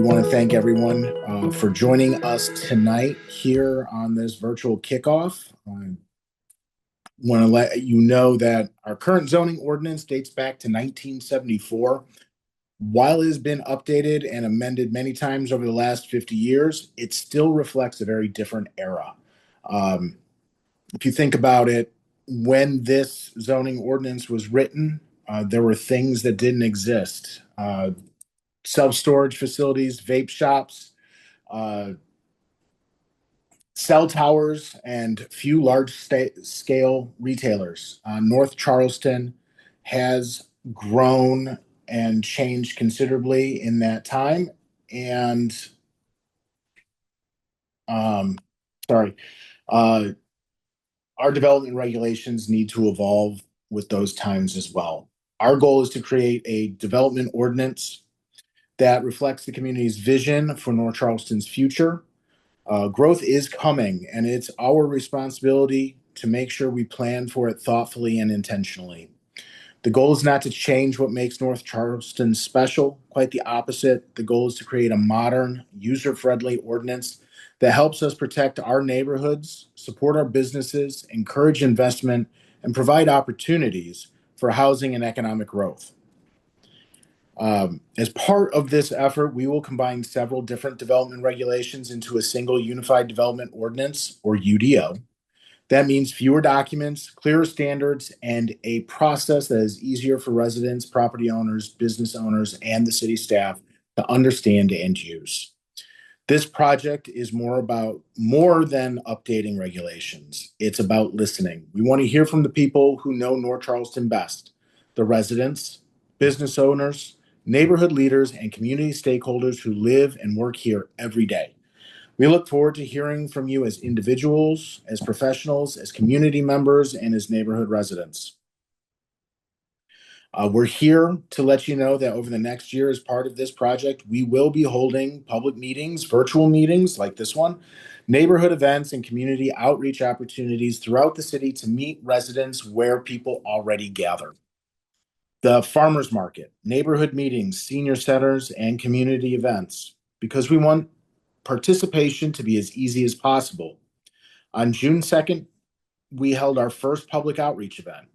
want to thank everyone for joining us tonight here on this virtual kickoff. I want to let you know that our current zoning ordinance dates back to 1974. While it has been updated and amended many times over the last 50 years, it still reflects a very different era. Um, if you think about it, when this zoning ordinance was written, there were things that didn't exist. Self-storage facilities, vape shops, uh, cell towers, and few large-scale retailers. North Charleston has grown and changed considerably in that time. And um, sorry, uh, our development regulations need to evolve with those times as well. Our goal is to create a development ordinance that reflects the community's vision for North Charleston's future. Growth is coming, and it's our responsibility to make sure we plan for it thoughtfully and intentionally. The goal is not to change what makes North Charleston special, quite the opposite. The goal is to create a modern, user friendly ordinance that helps us protect our neighborhoods, support our businesses, encourage investment, and provide opportunities for housing and economic growth. As part of this effort, we will combine several different development regulations into a single unified development ordinance, or UDO. That means fewer documents, clearer standards, and a process that is easier for residents, property owners, business owners, and the city staff to understand and use. This project is more than updating regulations. It's about listening. We want to hear from the people who know North Charleston best, the residents, business owners, neighborhood leaders, and community stakeholders who live and work here every day. We look forward to hearing from you as individuals, as professionals, as community members, and as neighborhood residents. We're here to let you know that over the next year, as part of this project, we will be holding public meetings, virtual meetings like this one, neighborhood events, and community outreach opportunities throughout the city to meet residents where people already gather. The farmers market, neighborhood meetings, senior centers, and community events, because we want participation to be as easy as possible. On June 2nd, we held our first public outreach event.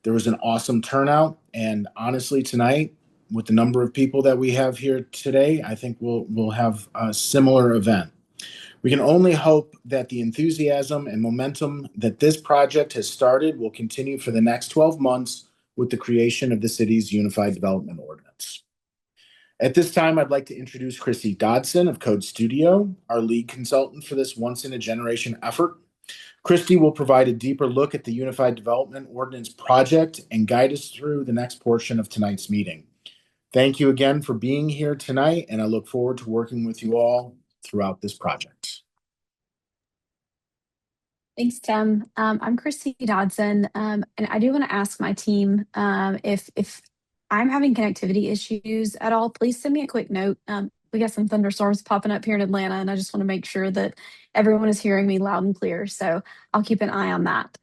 There was an awesome turnout, and honestly, tonight, with the number of people that we have here today, I think we'll have a similar event. We can only hope that the enthusiasm and momentum that this project has started will continue for the next 12 months with the creation of the city's Unified Development Ordinance. At this time, I'd like to introduce Chrissy Dodson of Code Studio, our lead consultant for this once-in-a-generation effort. Christy will provide a deeper look at the Unified Development Ordinance project and guide us through the next portion of tonight's meeting. Thank you again for being here tonight, and I look forward to working with you all throughout this project. Thanks, Tim. I'm Christy Dodson, and I do want to ask my team if I'm having connectivity issues at all, please send me a quick note. We got some thunderstorms popping up here in Atlanta, and I just want to make sure that everyone is hearing me loud and clear. So I'll keep an eye on that.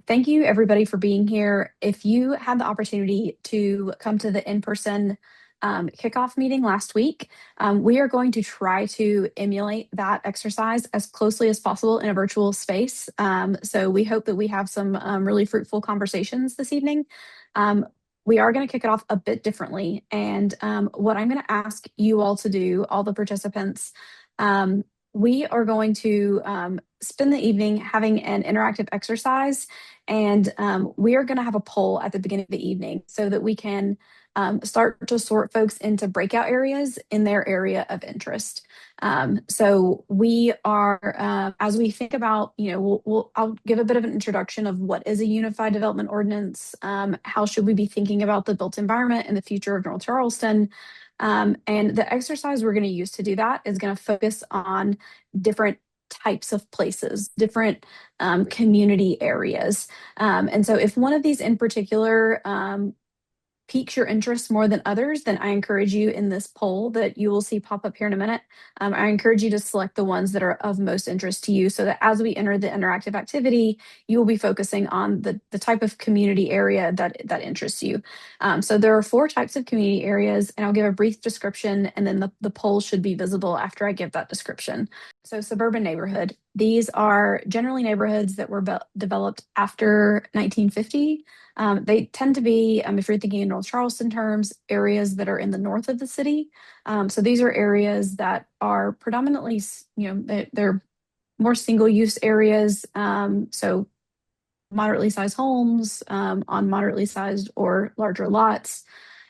Thank you, everybody, for being here. If you had the opportunity to come to the in-person kickoff meeting last week, we are going to try to emulate that exercise as closely as possible in a virtual space. So we hope that we have some really fruitful conversations this evening. We are going to kick it off a bit differently. And what I'm going to ask you all to do, all the participants, we are going to spend the evening having an interactive exercise. And we are going to have a poll at the beginning of the evening so that we can start to sort folks into breakout areas in their area of interest. So we are, as we think about, I'll give a bit of an introduction of what is a unified development ordinance, how should we be thinking about the built environment and the future of North Charleston. And the exercise we're going to use to do that is going to focus on different types of places, different community areas. And so if one of these in particular piques your interest more than others, then I encourage you in this poll that you will see pop up here in a minute. I encourage you to select the ones that are of most interest to you so that as we enter the interactive activity, you will be focusing on the type of community area that interests you. So there are 4 types of community areas, and I'll give a brief description, and then the poll should be visible after I give that description. So suburban neighborhood. These are generally neighborhoods that were developed after 1950. They tend to be, if you're thinking in North Charleston terms, areas that are in the north of the city. So these are areas that are predominantly, they're more single use areas. So moderately sized homes on moderately sized or larger lots.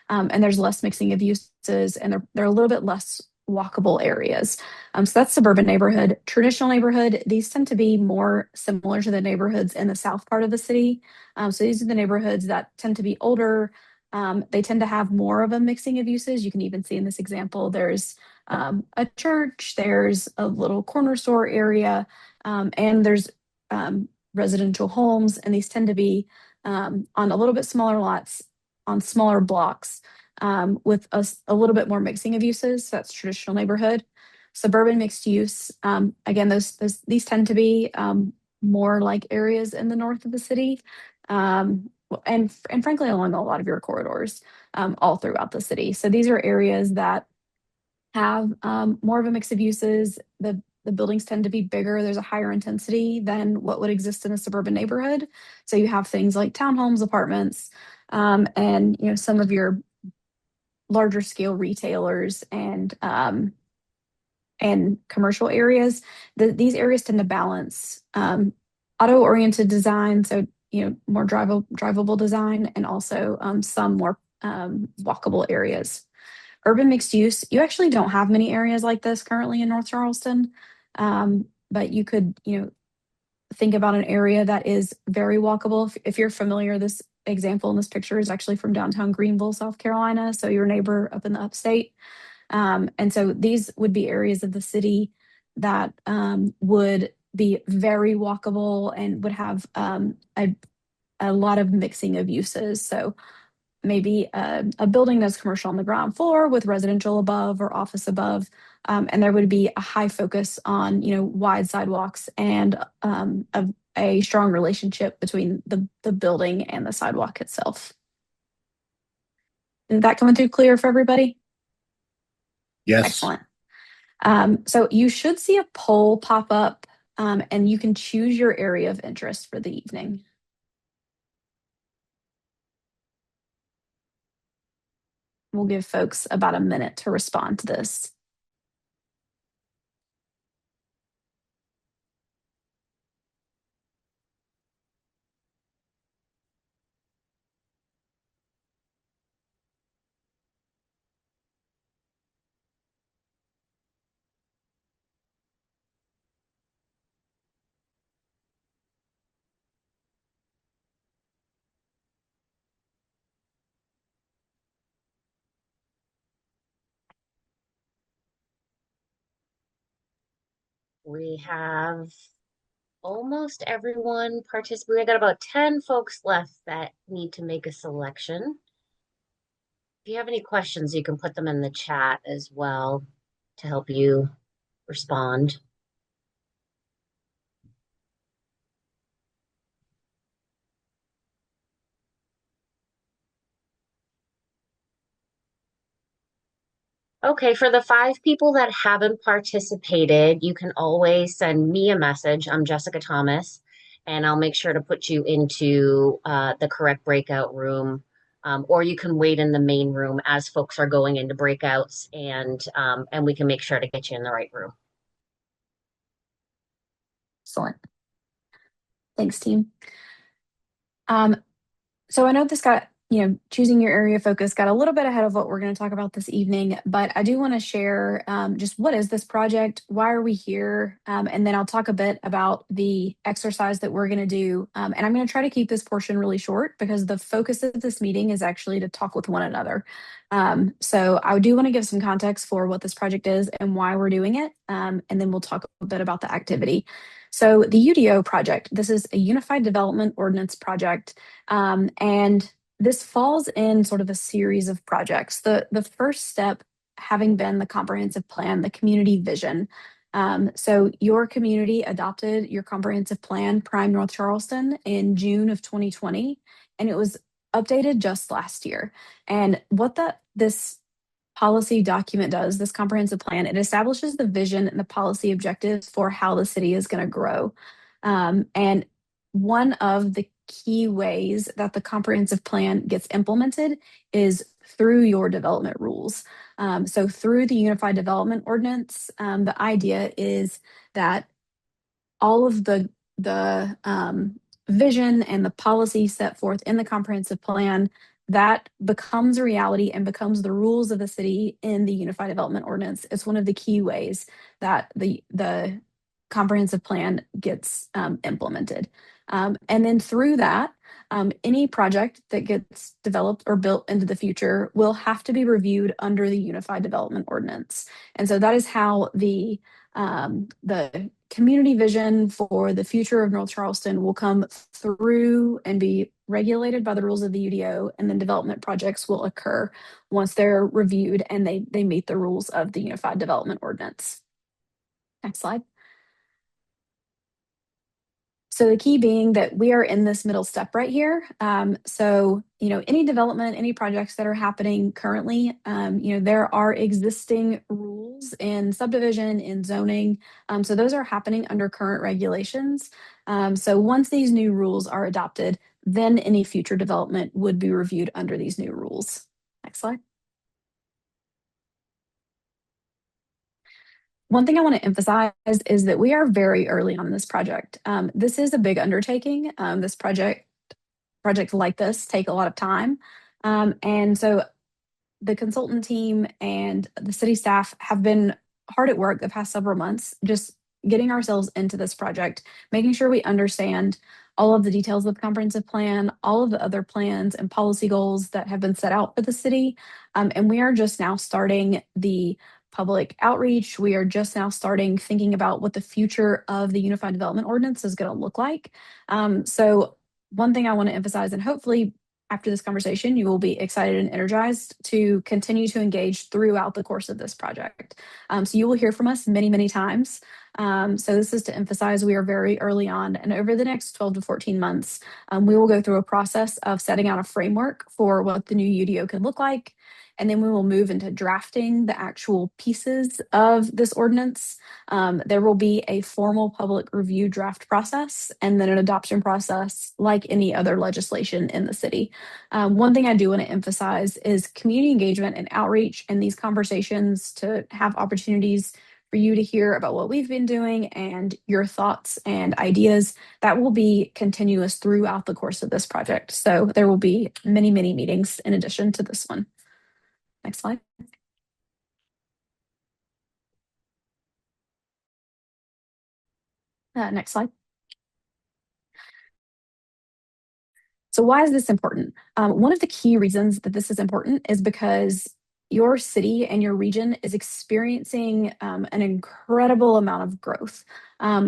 And there's less mixing of uses, and they're a little bit less walkable areas. So that's suburban neighborhood. Traditional neighborhood, these tend to be more similar to the neighborhoods in the south part of the city. So these are the neighborhoods that tend to be older. They tend to have more of a mixing of uses. You can even see in this example, there's a church, there's a little corner store area, and there's residential homes, and these tend to be on a little bit smaller lots on smaller blocks with a little bit more mixing of uses. So that's traditional neighborhood. Suburban mixed use. Again, these tend to be more like areas in the north of the city. And frankly, along a lot of your corridors all throughout the city. So these are areas that have more of a mix of uses. The buildings tend to be bigger. There's a higher intensity than what would exist in a suburban neighborhood. So you have things like townhomes, apartments, and some of your larger scale retailers and commercial areas. These areas tend to balance auto-oriented design, so more drivable design, and also some more walkable areas. Urban mixed use, you actually don't have many areas like this currently in North Charleston, but you could think about an area that is very walkable. If you're familiar, this example in this picture is actually from downtown Greenville, South Carolina, so your neighbor up in the upstate. And so these would be areas of the city that would be very walkable and would have a lot of mixing of uses. So maybe a building that's commercial on the ground floor with residential above or office above. And there would be a high focus on, wide sidewalks and a strong relationship between the building and the sidewalk itself. Is that coming through clear for everybody? Yes. Excellent. So you should see a poll pop up and you can choose your area of interest for the evening. We'll give folks about a minute to respond to this. We have almost everyone participating. We got about 10 folks left that need to make a selection. If you have any questions, you can put them in the chat as well to help you respond. Okay, for the 5 people that haven't participated, you can always send me a message. I'm Jessica Thomas, and I'll make sure to put you into the correct breakout room. Or you can wait in the main room as folks are going into breakouts, and we can make sure to get you in the right room. Excellent. Thanks, team. So I know this got, choosing your area of focus got a little bit ahead of what we're going to talk about this evening, but I do want to share just what is this project? Why are we here? And then I'll talk a bit about the exercise that we're going to do. And I'm going to try to keep this portion really short because the focus of this meeting is actually to talk with one another. So I do want to give some context for what this project is and why we're doing it. And then we'll talk a bit about the activity. So the UDO project, this is a Unified Development Ordinance project. And this falls in sort of a series of projects. The first step having been the comprehensive plan, the community vision. So your community adopted your comprehensive plan, Prime North Charleston, in June of 2020, and it was updated just last year. And what this policy document does, this comprehensive plan, it establishes the vision and the policy objectives for how the city is going to grow. And one of the key ways that the comprehensive plan gets implemented is through your development rules. So through the Unified Development Ordinance, the idea is that all of the vision and the policy set forth in the comprehensive plan that becomes a reality and becomes the rules of the city in the Unified Development Ordinance. It's one of the key ways that the comprehensive plan gets implemented. And then through that, any project that gets developed or built into the future will have to be reviewed under the Unified Development Ordinance. And so that is how the community vision for the future of North Charleston will come through and be regulated by the rules of the UDO, and then development projects will occur once they're reviewed and they meet the rules of the Unified Development Ordinance. Next slide. So the key being that we are in this middle step right here. So, any development, any projects that are happening currently, there are existing rules in subdivision, in zoning. So those are happening under current regulations. So once these new rules are adopted, then any future development would be reviewed under these new rules. Next slide. One thing I want to emphasize is that we are very early on in this project. This is a big undertaking. This projects like this take a lot of time. And so the consultant team and the city staff have been hard at work the past several months, just getting ourselves into this project, making sure we understand all of the details of the comprehensive plan, all of the other plans and policy goals that have been set out for the city. And we are just now starting the public outreach. We are just now starting thinking about what the future of the Unified Development Ordinance is going to look like. So one thing I want to emphasize, and hopefully after this conversation, you will be excited and energized to continue to engage throughout the course of this project. So you will hear from us many, many times. So this is to emphasize we are very early on, and over the next 12 to 14 months, we will go through a process of setting out a framework for what the new UDO can look like. And then we will move into drafting the actual pieces of this ordinance. There will be a formal public review draft process and then an adoption process like any other legislation in the city. One thing I do want to emphasize is community engagement and outreach and these conversations to have opportunities for you to hear about what we've been doing and your thoughts and ideas. That will be continuous throughout the course of this project. So there will be many, many meetings in addition to this one. Next slide. Next slide. So why is this important? One of the key reasons that this is important is because your city and your region is experiencing an incredible amount of growth.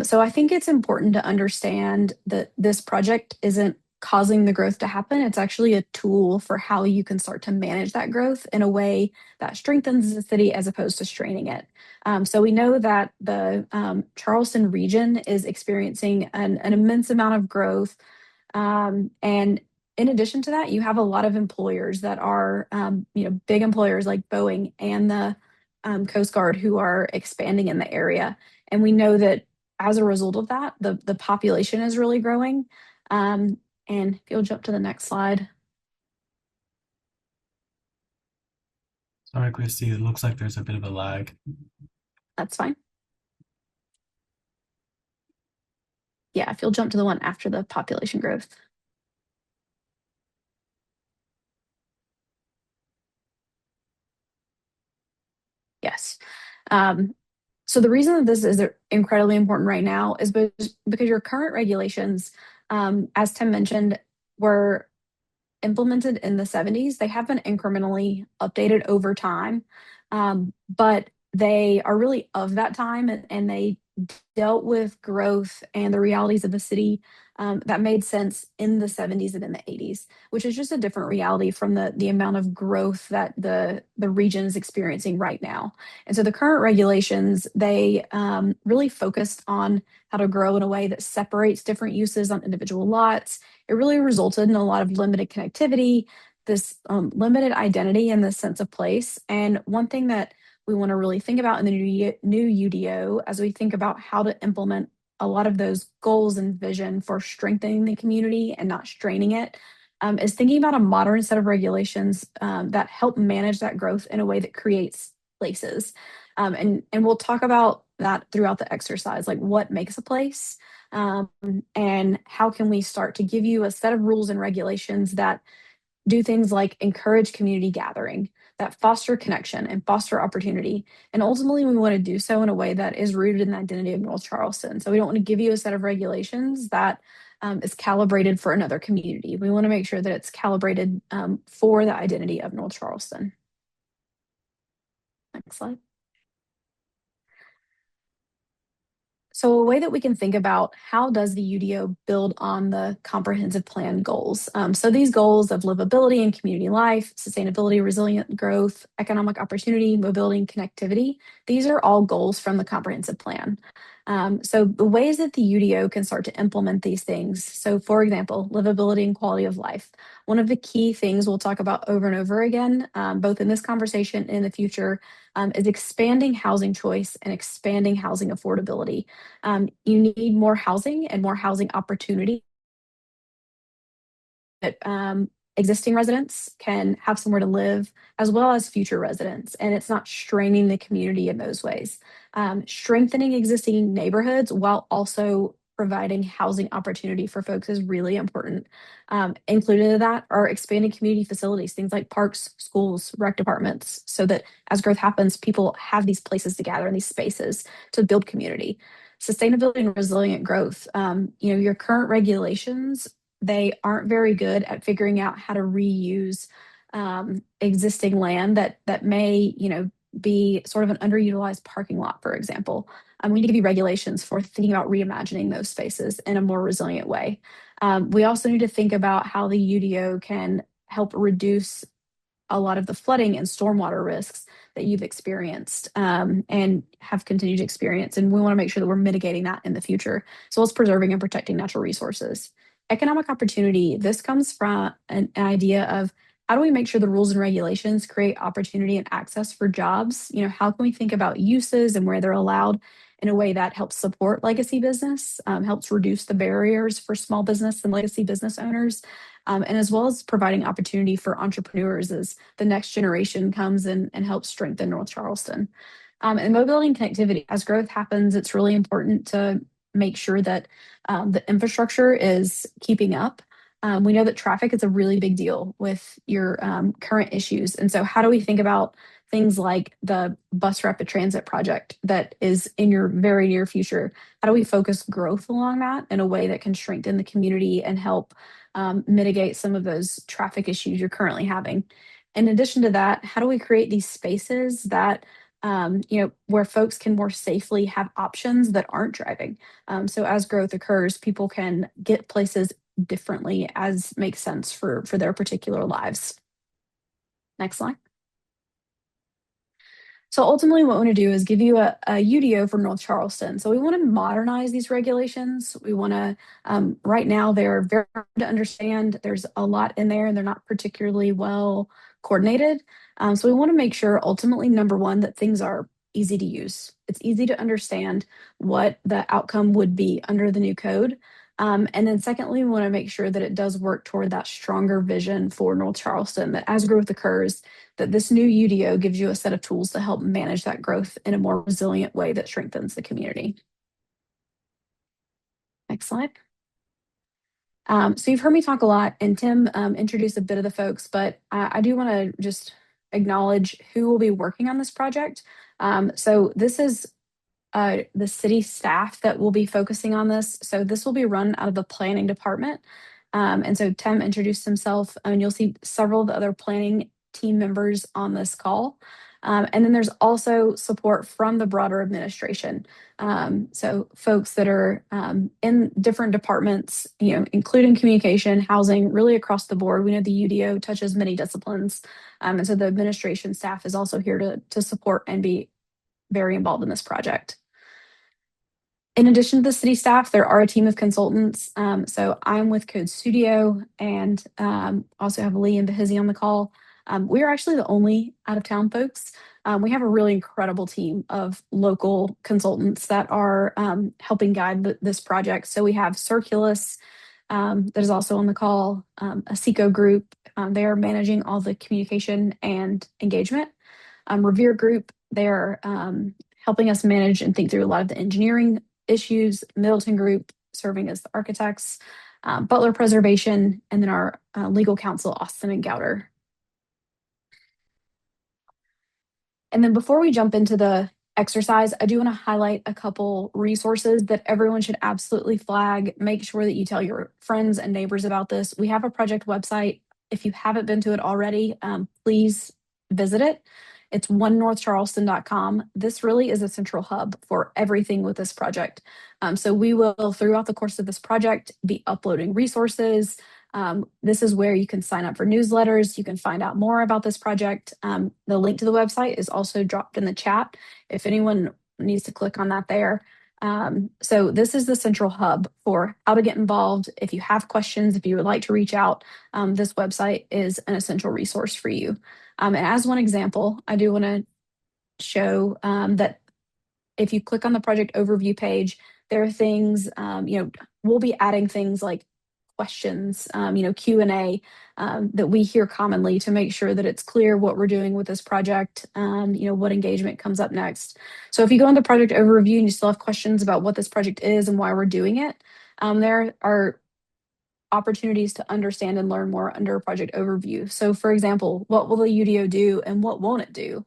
So I think it's important to understand that this project isn't causing the growth to happen. It's actually a tool for how you can start to manage that growth in a way that strengthens the city as opposed to straining it. So we know that the Charleston region is experiencing an immense amount of growth. And in addition to that, you have a lot of employers that are, big employers like Boeing and the Coast Guard who are expanding in the area. And we know that as a result of that, the population is really growing. And if you'll jump to the next slide. Sorry, Christy, it looks like there's a bit of a lag. That's fine. Yeah, if you'll jump to the one after the population growth. Yes. So the reason that this is incredibly important right now is because your current regulations, as Tim mentioned, were implemented in the 70s. They have been incrementally updated over time, but they are really of that time, and they dealt with growth and the realities of the city that made sense in the 70s and in the 80s, which is just a different reality from the amount of growth that the region is experiencing right now. And so the current regulations, they really focused on how to grow in a way that separates different uses on individual lots. It really resulted in a lot of limited connectivity, this limited identity and this sense of place. And one thing that we want to really think about in the new UDO as we think about how to implement a lot of those goals and vision for strengthening the community and not straining it, is thinking about a modern set of regulations that help manage that growth in a way that creates places. And we'll talk about that throughout the exercise, like what makes a place, and how can we start to give you a set of rules and regulations that do things like encourage community gathering, that foster connection and foster opportunity. And ultimately, we want to do so in a way that is rooted in the identity of North Charleston. So we don't want to give you a set of regulations that is calibrated for another community. We want to make sure that it's calibrated for the identity of North Charleston. Next slide. So a way that we can think about how does the UDO build on the comprehensive plan goals? So these goals of livability and community life, sustainability, resilient growth, economic opportunity, mobility, and connectivity, these are all goals from the comprehensive plan. So the ways that the UDO can start to implement these things. So for example, livability and quality of life. One of the key things we'll talk about over and over again, both in this conversation and in the future, is expanding housing choice and expanding housing affordability. You need more housing and more housing opportunity that existing residents can have somewhere to live, as well as future residents, and it's not straining the community in those ways. Strengthening existing neighborhoods while also providing housing opportunity for folks is really important. Included in that are expanding community facilities, things like parks, schools, rec departments, so that as growth happens, people have these places to gather in these spaces to build community. Sustainability and resilient growth. Your current regulations, they aren't very good at figuring out how to reuse existing land that may, be sort of an underutilized parking lot, for example. We need to give you regulations for thinking about reimagining those spaces in a more resilient way. We also need to think about how the UDO can help reduce a lot of the flooding and stormwater risks that you've experienced and have continued to experience. And we want to make sure that we're mitigating that in the future, as well as preserving and protecting natural resources. Economic opportunity, this comes from an idea of how do we make sure the rules and regulations create opportunity and access for jobs? How can we think about uses and where they're allowed in a way that helps support legacy business, helps reduce the barriers for small business and legacy business owners, and as well as providing opportunity for entrepreneurs as the next generation comes and helps strengthen North Charleston. And mobility and connectivity, as growth happens, it's really important to make sure that the infrastructure is keeping up. We know that traffic is a really big deal with your current issues. And so how do we think about things like the bus rapid transit project that is in your very near future? How do we focus growth along that in a way that can strengthen the community and help mitigate some of those traffic issues you're currently having? In addition to that, how do we create these spaces that where folks can more safely have options that aren't driving? So as growth occurs, people can get places differently as makes sense for their particular lives. Next slide. So ultimately what we want to do is give you a UDO for North Charleston. So we want to modernize these regulations. We want to, right now they're very hard to understand. There's a lot in there and they're not particularly well coordinated. So we want to make sure ultimately, number one, that things are easy to use. It's easy to understand what the outcome would be under the new code. And then secondly, we want to make sure that it does work toward that stronger vision for North Charleston, that as growth occurs, that this new UDO gives you a set of tools to help manage that growth in a more resilient way that strengthens the community. Next slide. So you've heard me talk a lot, and Tim introduced a bit of the folks, but I do want to just acknowledge who will be working on this project. So this is the city staff that will be focusing on this. So this will be run out of the planning department. And so Tim introduced himself, and you'll see several of the other planning team members on this call. And then there's also support from the broader administration. So folks that are in different departments, including communication, housing, really across the board. We know the UDO touches many disciplines. And so the administration staff is also here to support and be very involved in this project. In addition to the city staff, there are a team of consultants. So I'm with Code Studio and also have Lee and Bahizzi on the call. We are actually the only out of town folks. We have a really incredible team of local consultants that are helping guide this project. So we have Circulus that is also on the call, a SECO group. They are managing all the communication and engagement. Revere Group, they're helping us manage and think through a lot of the engineering issues. Middleton Group, serving as the architects. Butler Preservation, and then our legal counsel, Austin and Gouter. And then before we jump into the exercise, I do want to highlight a couple resources that everyone should absolutely flag. Make sure that you tell your friends and neighbors about this. We have a project website. If you haven't been to it already, please visit it. It's onenorthcharleston.com. This really is a central hub for everything with this project. So we will, throughout the course of this project, be uploading resources. This is where you can sign up for newsletters. You can find out more about this project. The link to the website is also dropped in the chat if anyone needs to click on that there. So this is the central hub for how to get involved. If you have questions, if you would like to reach out, this website is an essential resource for you. And as one example, I do want to show that if you click on the project overview page, there are things, we'll be adding things like questions, Q&A that we hear commonly to make sure that it's clear what we're doing with this project, what engagement comes up next. So if you go into project overview and you still have questions about what this project is and why we're doing it, there are opportunities to understand and learn more under a project overview. So for example, what will the UDO do and what won't it do?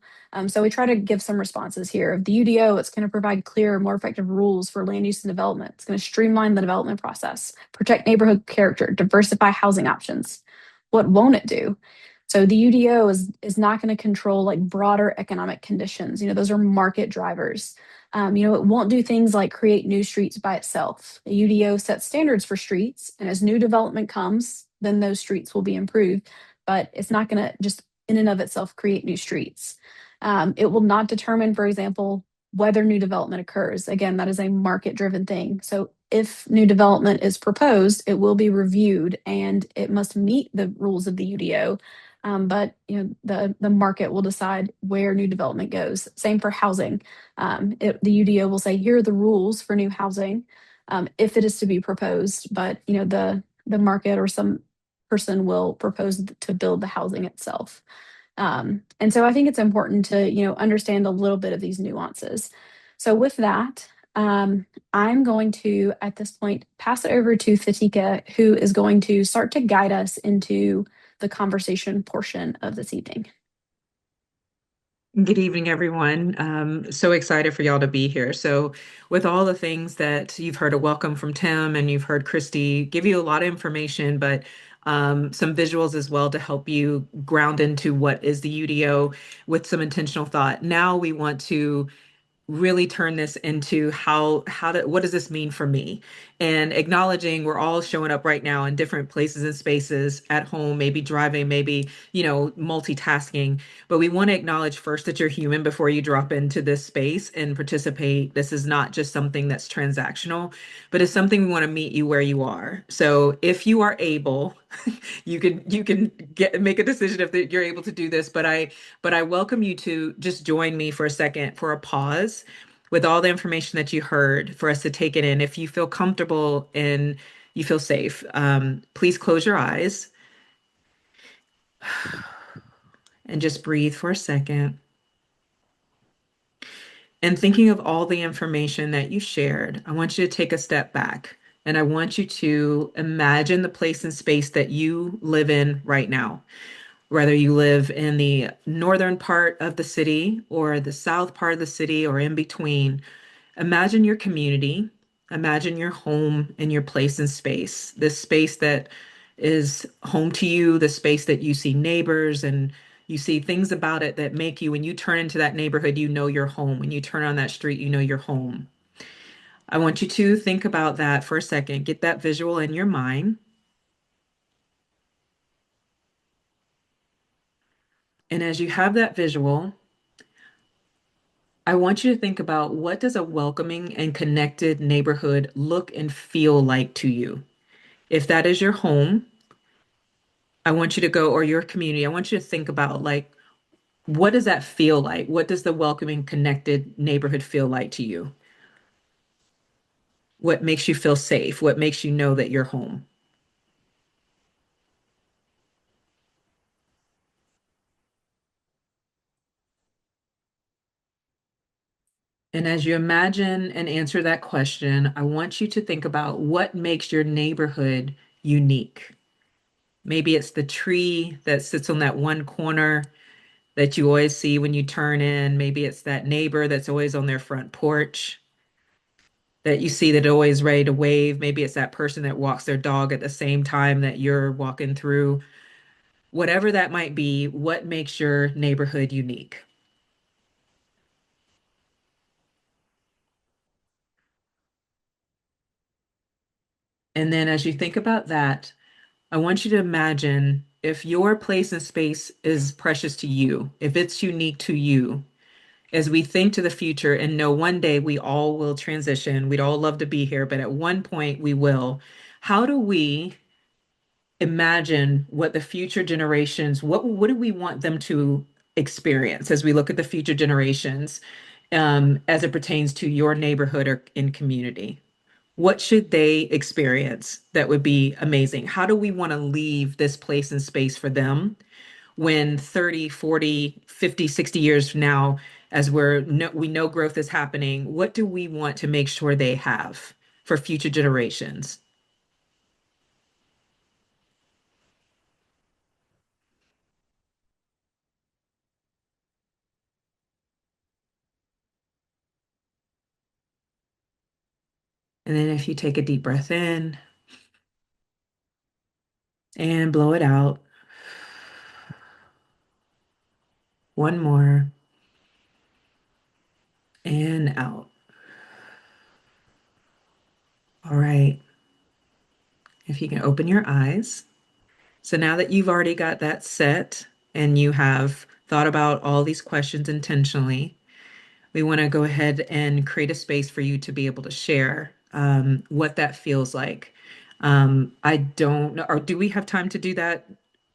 So we try to give some responses here. The UDO, it's going to provide clear, more effective rules for land use and development. It's going to streamline the development process, protect neighborhood character, diversify housing options. What won't it do? So the UDO is not going to control like broader economic conditions. Those are market drivers. It won't do things like create new streets by itself. The UDO sets standards for streets, and as new development comes, then those streets will be improved. But it's not going to just in and of itself create new streets. It will not determine, for example, whether new development occurs. Again, that is a market-driven thing. So if new development is proposed, it will be reviewed and it must meet the rules of the UDO. But the market will decide where new development goes. Same for housing. The UDO will say, here are the rules for new housing if it is to be proposed, but the market or some person will propose to build the housing itself. And so I think it's important to understand a little bit of these nuances. So with that, I'm going to, at this point, pass it over to Fatika, who is going to start to guide us into the conversation portion of this evening. Good evening, everyone. So excited for y'all to be here. So with all the things that you've heard, a welcome from Tim and you've heard Christy give you a lot of information, but some visuals as well to help you ground into what is the UDO with some intentional thought. Now we want to really turn this into what does this mean for me? And acknowledging we're all showing up right now in different places and spaces at home, maybe driving, maybe, multitasking. But we want to acknowledge first that you're human before you drop into this space and participate. This is not just something that's transactional, but it's something we want to meet you where you are. So if you are able, you can make a decision if you're able to do this, but I welcome you to just join me for a second for a pause with all the information that you heard for us to take it in. If you feel comfortable and you feel safe, please close your eyes and just breathe for a second. And thinking of all the information that you shared, I want you to take a step back and I want you to imagine the place and space that you live in right now. Whether you live in the northern part of the city or the south part of the city or in between, imagine your community, imagine your home and your place and space, this space that is home to you, the space that you see neighbors and You see things about it that make you, when you turn into that neighborhood, you know you're home. When you turn on that street, you know you're home. I want you to think about that for a second. Get that visual in your mind. And as you have that visual, I want you to think about, what does a welcoming and connected neighborhood look and feel like to you? If that is your home, I want you to go, or your community, I want you to think about, like, what does that feel like? What does the welcoming, connected neighborhood feel like to you? What makes you feel safe? What makes you know that you're home? And as you imagine and answer that question, I want you to think about what makes your neighborhood unique. Maybe it's the tree that sits on that one corner that you always see when you turn in. Maybe it's that neighbor that's always on their front porch that you see that always ready to wave. Maybe it's that person that walks their dog at the same time that you're walking through. Whatever that might be, what makes your neighborhood unique? And then as you think about that, I want you to imagine, if your place and space is precious to you, if it's unique to you, as we think to the future and know one day we all will transition, we'd all love to be here, but at one point we will. How do we imagine what the future generations, what do we want them to experience as we look at the future generations, as it pertains to your neighborhood or in community? What should they experience that would be amazing? How do we want to leave this place and space for them when 30, 40, 50, 60 years from now, as we know growth is happening, what do we want to make sure they have for future generations? And then if you take a deep breath in and blow it out, one more, and out. All right. If you can open your eyes. So now that you've already got that set and you have thought about all these questions intentionally, we want to go ahead and create a space for you to be able to share what that feels like. I don't know, or do we have time to do that,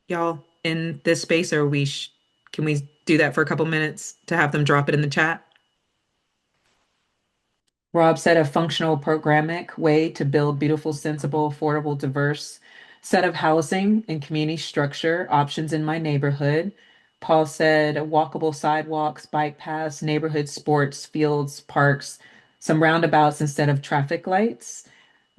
y'all, in this space, or can we do that for a couple minutes to have them drop it in the chat? Rob said a functional programmatic way to build beautiful, sensible, affordable, diverse set of housing and community structure options in my neighborhood. Paul said walkable sidewalks, bike paths, neighborhood sports, fields, parks, some roundabouts instead of traffic lights.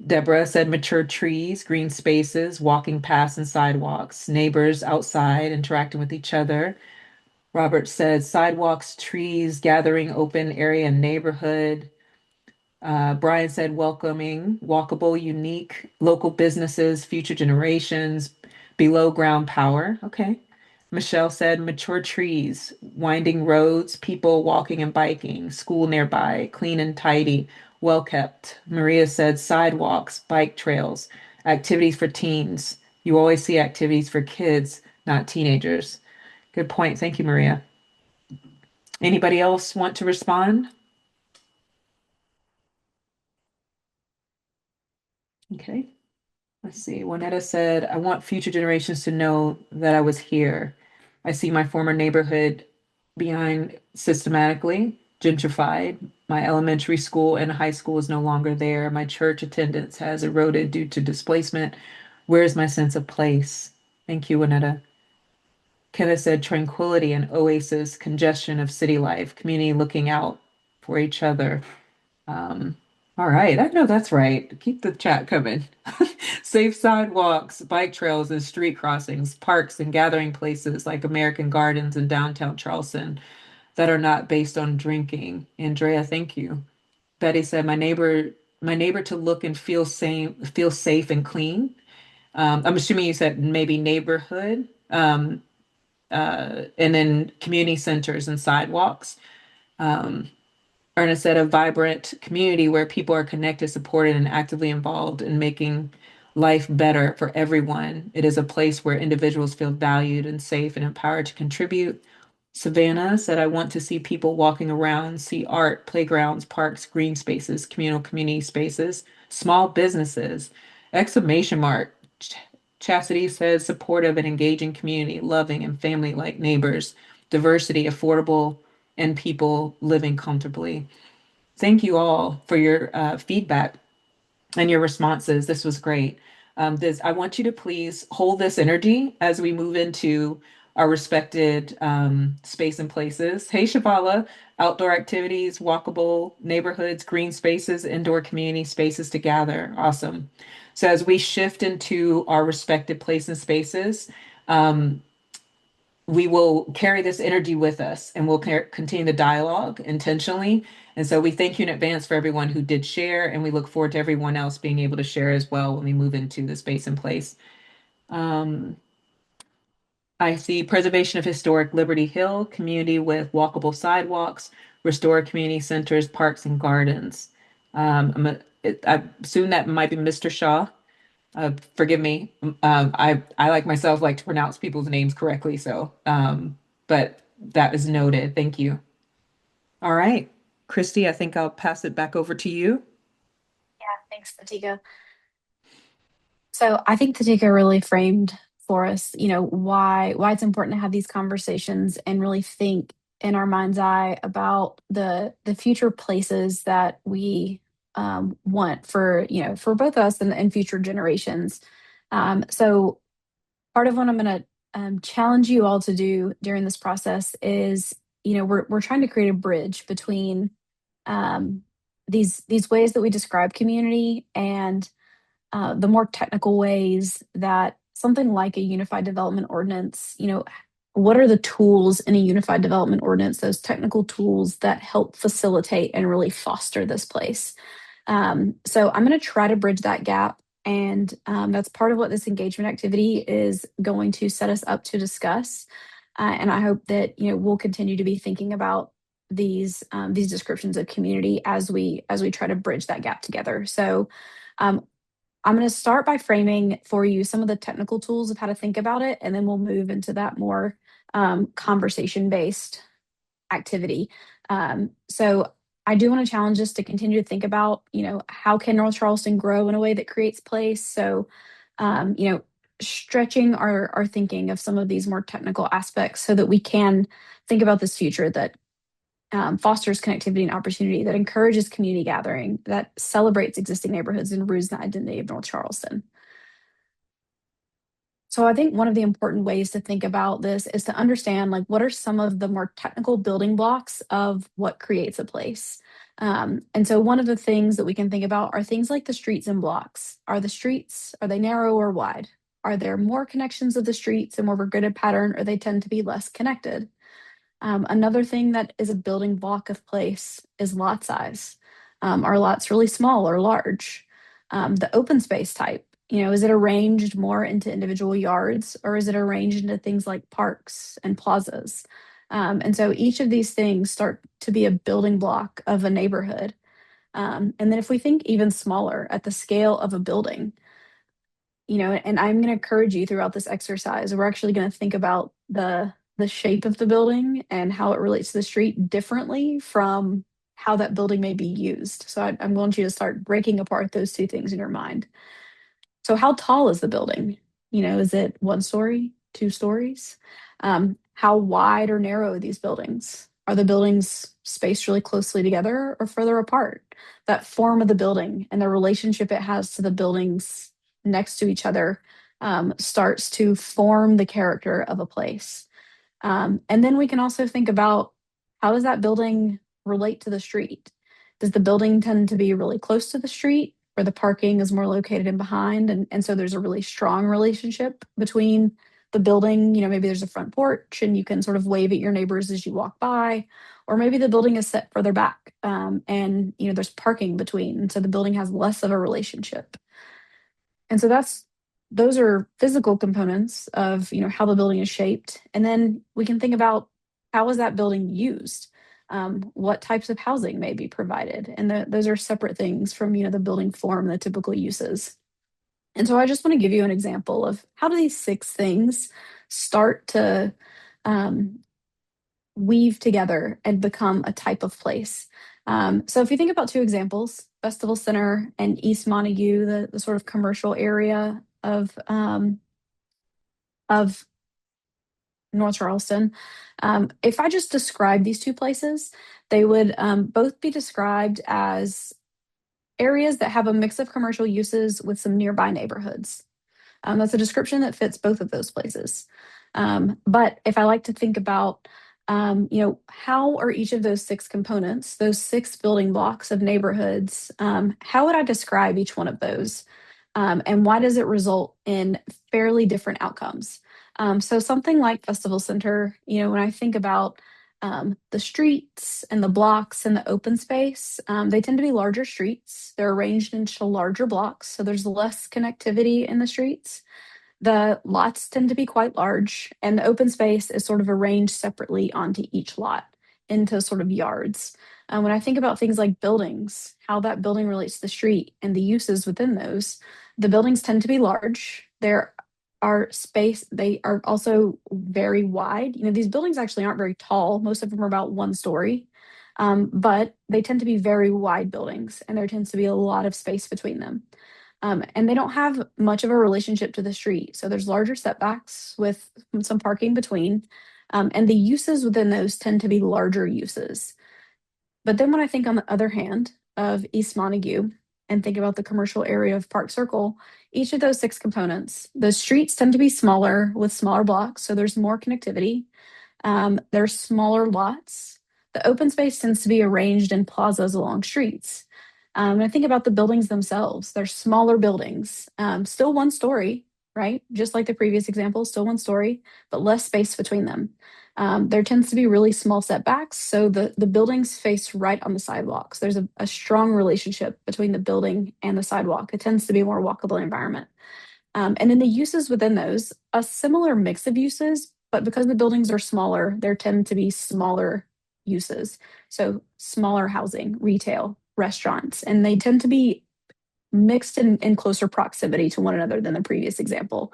Deborah said mature trees, green spaces, walking paths and sidewalks, neighbors outside interacting with each other. Robert said sidewalks, trees, gathering open area and neighborhood. Brian said welcoming, walkable, unique, local businesses, future generations, below ground power. Okay. Michelle said mature trees, winding roads, people walking and biking, school nearby, clean and tidy, well kept. Maria said sidewalks, bike trails, activities for teens. You always see activities for kids, not teenagers. Good point. Thank you, Maria. Anybody else want to respond? Okay. Let's see. Juanetta said, I want future generations to know that I was here. I see my former neighborhood behind systematically gentrified. My elementary school and high school is no longer there. My church attendance has eroded due to displacement. Where's my sense of place? Thank you, Juanetta. Kenneth said, tranquility and oasis, congestion of city life, community looking out for each other. Um, all right, I know that's right. Keep the chat coming. Safe sidewalks, bike trails, and street crossings, parks and gathering places like American Gardens in downtown Charleston that are not based on drinking. Andrea, thank you. Betty said, my neighbor to look and feel safe and clean. I'm assuming you said maybe neighborhood. and then community centers and sidewalks. Um, are instead a vibrant community where people are connected, supported, and actively involved in making life better for everyone. It is a place where individuals feel valued and safe and empowered to contribute. Savannah said, I want to see people walking around, see art, playgrounds, parks, green spaces, communal community spaces, small businesses. Exclamation mark. Chastity says, supportive and engaging community, loving and family-like neighbors, diversity, affordable, and people living comfortably. Thank you all for your feedback and your responses. This was great. I want you to please hold this energy as we move into our respected space and places. Hey, Shavala, outdoor activities, walkable neighborhoods, green spaces, indoor community spaces to gather. Awesome. So as we shift into our respected place and spaces, um, we will carry this energy with us and we'll continue the dialogue intentionally. And so we thank you in advance for everyone who did share, and we look forward to everyone else being able to share as well when we move into the space and place. Um, I see preservation of historic Liberty Hill, community with walkable sidewalks, restore community centers, parks, and gardens. I assume that might be Mr. Shaw. Forgive me. I like myself like to pronounce people's names correctly, so but that is noted. Thank you. All right, Christy, I think I'll pass it back over to you. Yeah, thanks, Tatika. So I think Tatika really framed for us, why it's important to have these conversations and really think in our mind's eye about the future places that we want for both us and future generations. So part of what I'm going to challenge you all to do during this process is, we're trying to create a bridge between um, these ways that we describe community and the more technical ways that something like a unified development ordinance, what are the tools in a unified development ordinance, those technical tools that help facilitate and really foster this place. So I'm going to try to bridge that gap. And that's part of what this engagement activity is going to set us up to discuss. And I hope that we'll continue to be thinking about these descriptions of community as we try to bridge that gap together. So um, I'm going to start by framing for you some of the technical tools of how to think about it, and then we'll move into that more conversation-based activity. So I do want to challenge us to continue to think about, how can North Charleston grow in a way that creates place? So, stretching our thinking of some of these more technical aspects so that we can think about this future that fosters connectivity and opportunity, that encourages community gathering, that celebrates existing neighborhoods and roots in the identity of North Charleston. So I think one of the important ways to think about this is to understand, like, what are some of the more technical building blocks of what creates a place. And so one of the things that we can think about are things like the streets and blocks. Are the streets, are they narrow or wide? Are there more connections of the streets and more of a gridded pattern, or they tend to be less connected? Another thing that is a building block of place is lot size. Are lots really small or large? The open space type, is it arranged more into individual yards, or is it arranged into things like parks and plazas? And so each of these things start to be a building block of a neighborhood. And then if we think even smaller at the scale of a building, and I'm going to encourage you throughout this exercise, we're actually going to think about the shape of the building and how it relates to the street differently from how that building may be used. So I'm going you to start breaking apart those two things in your mind. So how tall is the building? Is it 1 story, 2 stories? How wide or narrow are these buildings? Are the buildings spaced really closely together or further apart? That form of the building and the relationship it has to the buildings next to each other starts to form the character of a place. And then we can also think about, how does that building relate to the street? Does the building tend to be really close to the street, where the parking is more located in behind? And so there's a really strong relationship between the building. Maybe there's a front porch and you can sort of wave at your neighbors as you walk by. Or maybe the building is set further back and there's parking between. So the building has less of a relationship. And so that's those are physical components of, how the building is shaped. And then we can think about, how is that building used? What types of housing may be provided? And those are separate things from, the building form, the typical uses. And so I just want to give you an example of how do these 6 things start to um, weave together and become a type of place. So if you think about 2 examples, Festival Center and East Montague, the sort of commercial area of North Charleston. If I just describe these 2 places, they would both be described as areas that have a mix of commercial uses with some nearby neighborhoods. That's a description that fits both of those places. But if I like to think about, how are each of those 6 components, those 6 building blocks of neighborhoods, how would I describe each one of those? And why does it result in fairly different outcomes? So something like Festival Center, when I think about the streets and the blocks and the open space, they tend to be larger streets. They're arranged into larger blocks, so there's less connectivity in the streets. The lots tend to be quite large, and the open space is sort of arranged separately onto each lot into sort of yards. When I think about things like buildings, how that building relates to the street and the uses within those, the buildings tend to be large. They are also very wide. These buildings actually aren't very tall. Most of them are about 1 story, but they tend to be very wide buildings, and there tends to be a lot of space between them. And they don't have much of a relationship to the street. So there's larger setbacks with some parking between. And the uses within those tend to be larger uses. But then when I think on the other hand of East Montague and think about the commercial area of Park Circle, each of those 6 components, the streets tend to be smaller with smaller blocks. So there's more connectivity. There's smaller lots. The open space tends to be arranged in plazas along streets. And I think about the buildings themselves. They're smaller buildings, still 1 story, right? Just like the previous example, still 1 story, but less space between them. There tends to be really small setbacks, so the buildings face right on the sidewalks. There's a strong relationship between the building and the sidewalk. It tends to be a more walkable environment. And then the uses within those, a similar mix of uses, but because the buildings are smaller, there tend to be smaller uses. So smaller housing, retail, restaurants, and they tend to be mixed in closer proximity to one another than the previous example.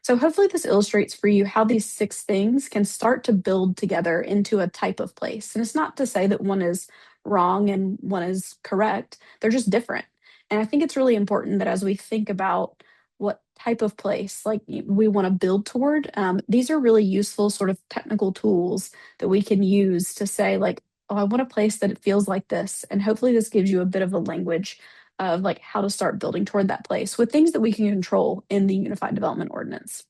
So hopefully this illustrates for you how these 6 things can start to build together into a type of place. And it's not to say that one is wrong and one is correct. They're just different. And I think it's really important that as we think about what type of place like we want to build toward, these are really useful sort of technical tools that we can use to say like, oh, I want a place that it feels like this. And hopefully this gives you a bit of a language of like how to start building toward that place with things that we can control in the Unified Development Ordinance.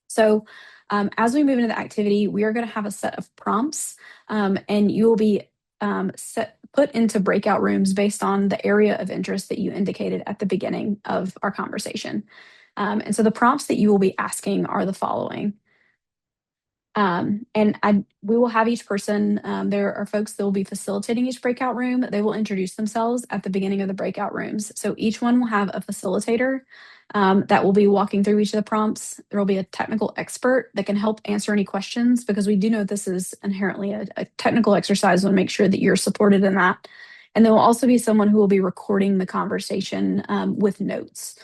So as we move into the activity, we are going to have a set of prompts, and you will be put into breakout rooms based on the area of interest that you indicated at the beginning of our conversation. And so the prompts that you will be asking are the following. We will have each person, there are folks that will be facilitating each breakout room. They will introduce themselves at the beginning of the breakout rooms. So each one will have a facilitator that will be walking through each of the prompts. There will be a technical expert that can help answer any questions because we do know this is inherently a technical exercise. We want to make sure that you're supported in that. And there will also be someone who will be recording the conversation with notes.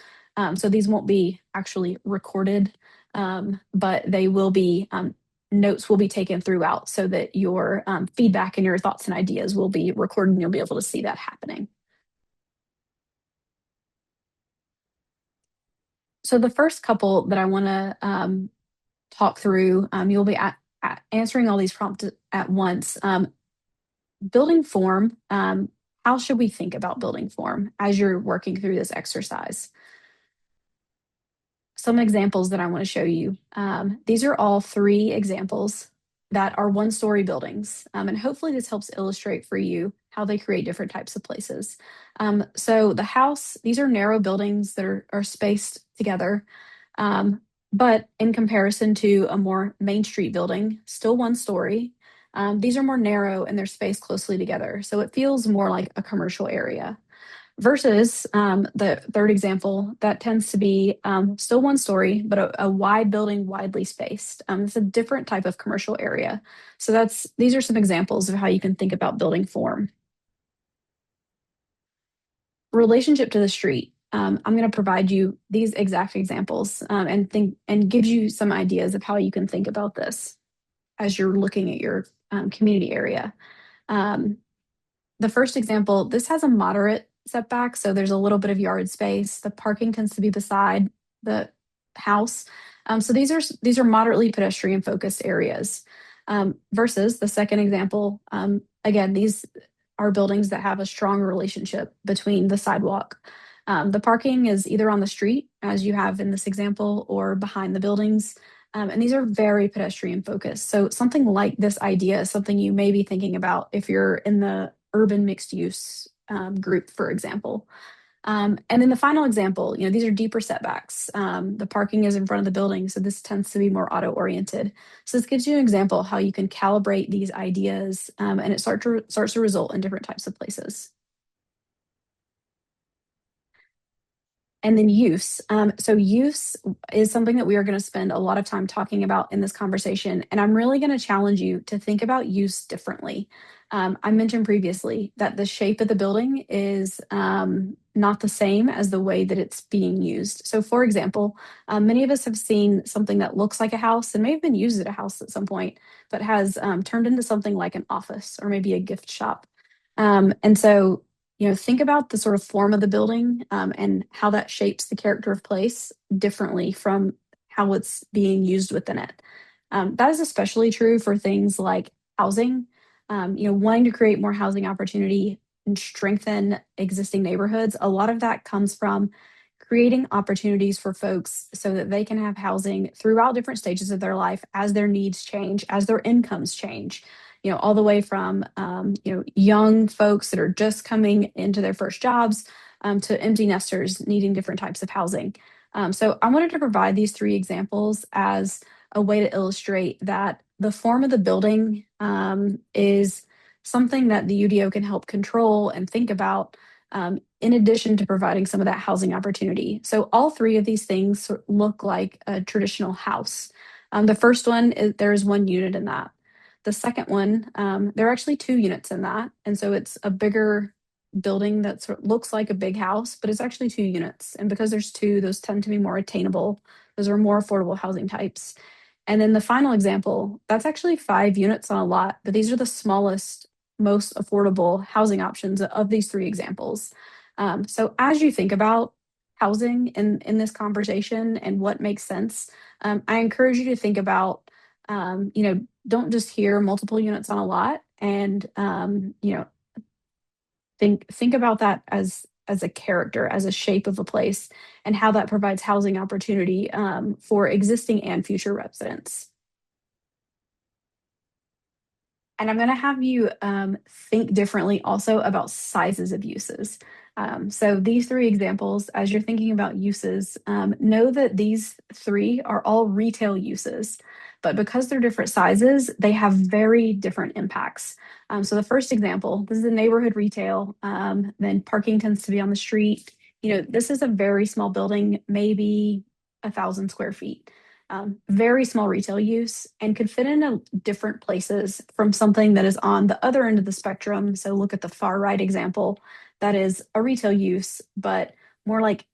So these won't be actually recorded, but they will be notes will be taken throughout so that your feedback and your thoughts and ideas will be recorded and you'll be able to see that happening. So the first couple that I want to talk through, you'll be answering all these prompts at once. Building form, how should we think about building form as you're working through this exercise? Some examples that I want to show you. These are all 3 examples that are 1-story buildings. And hopefully this helps illustrate for you how they create different types of places. So the house, these are narrow buildings that are spaced together. But in comparison to a more Main Street building, still 1-story, these are more narrow and they're spaced closely together. So it feels more like a commercial area. versus the third example that tends to be still one story, but a wide building, widely spaced. It's a different type of commercial area. So these are some examples of how you can think about building form. Relationship to the street. I'm going to provide you these exact examples and gives you some ideas of how you can think about this as you're looking at your community area. The first example, this has a moderate setback, so there's a little bit of yard space. The parking tends to be beside the house. So these are moderately pedestrian focused areas. Versus the second example, again, these are buildings that have a strong relationship between the sidewalk. The parking is either on the street, as you have in this example, or behind the buildings. And these are very pedestrian focused. So something like this idea is something you may be thinking about if you're in the urban mixed use group, for example. And then the final example, these are deeper setbacks. The parking is in front of the building, so this tends to be more auto-oriented. So this gives you an example how you can calibrate these ideas, and it starts to result in different types of places. And then use. So use is something that we are going to spend a lot of time talking about in this conversation. And I'm really going to challenge you to think about use differently. I mentioned previously that the shape of the building is not the same as the way that it's being used. So for example, many of us have seen something that looks like a house and may have been used at a house at some point, but has turned into something like an office or maybe a gift shop. And so think about the sort of form of the building and how that shapes the character of place differently from how it's being used within it. That is especially true for things like housing. Wanting to create more housing opportunity and strengthen existing neighborhoods. A lot of that comes from creating opportunities for folks so that they can have housing throughout different stages of their life as their needs change, as their incomes change. All the way from, young folks that are just coming into their first jobs to empty nesters needing different types of housing. So I wanted to provide these three examples as a way to illustrate that the form of the building is something that the UDO can help control and think about in addition to providing some of that housing opportunity. So all three of these things look like a traditional house. The first one, there is one unit in that. The second one, there are actually two units in that. And so it's a bigger building that sort of looks like a big house, but it's actually two units. And because there's two, those tend to be more attainable. Those are more affordable housing types. And then the final example, that's actually 5 units on a lot, but these are the smallest, most affordable housing options of these three examples. So as you think about housing in this conversation and what makes sense, I encourage you to think about, don't just hear multiple units on a lot, and think about that as a character, as a shape of a place, and how that provides housing opportunity for existing and future residents. And I'm going to have you think differently also about sizes of uses. So these three examples, as you're thinking about uses, know that these three are all retail uses, but because they're different sizes, they have very different impacts. So the first example, this is a neighborhood retail, then parking tends to be on the street. This is a very small building, maybe 1,000 square feet. Very small retail use and could fit into different places from something that is on the other end of the spectrum. So look at the far right example. That is a retail use, but more like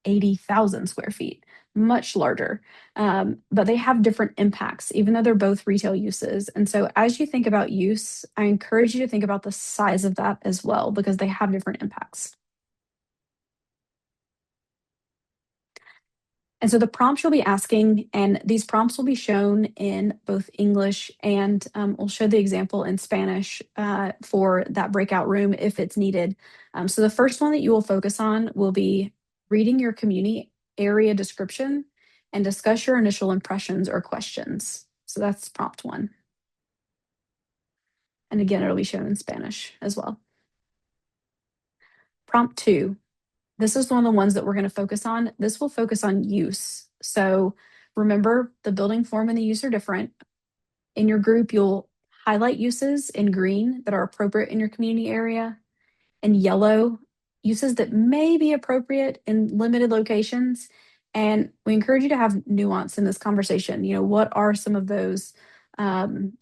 80,000 square feet, much larger. But they have different impacts, even though they're both retail uses. And so as you think about use, I encourage you to think about the size of that as well, because they have different impacts. And so the prompts you'll be asking, and these prompts will be shown in both English and we'll show the example in Spanish for that breakout room if it's needed. So the first one that you will focus on will be reading your community area description and discuss your initial impressions or questions. So that's prompt 1. And again, it'll be shown in Spanish as well. Prompt 2. This is one of the ones that we're going to focus on. This will focus on use. So remember, the building form and the use are different. In your group, you'll highlight uses in green that are appropriate in your community area. In yellow, uses that may be appropriate in limited locations. And we encourage you to have nuance in this conversation. What are some of those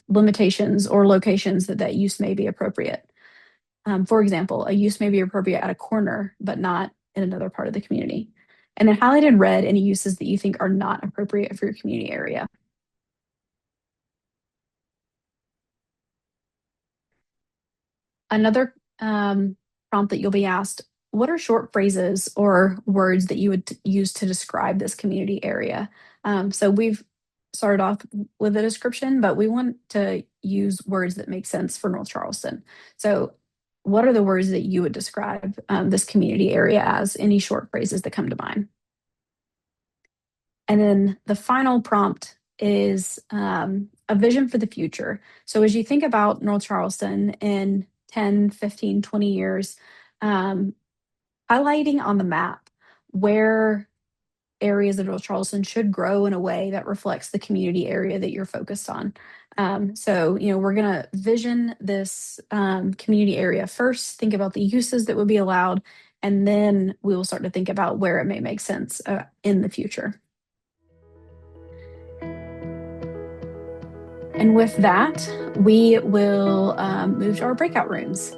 limitations or locations that use may be appropriate? For example, a use may be appropriate at a corner, but not in another part of the community. And then highlight in red any uses that you think are not appropriate for your community area. Another prompt that you'll be asked, what are short phrases or words that you would use to describe this community area? So we've started off with a description, but we want to use words that make sense for North Charleston. So what are the words that you would describe this community area as? Any short phrases that come to mind? And then the final prompt is a vision for the future. So as you think about North Charleston in 10, 15, 20 years, highlighting on the map where areas of North Charleston should grow in a way that reflects the community area that you're focused on. So, we're going to vision this community area first, think about the uses that would be allowed, and then we will start to think about where it may make sense in the future. And with that, we will move to our breakout rooms.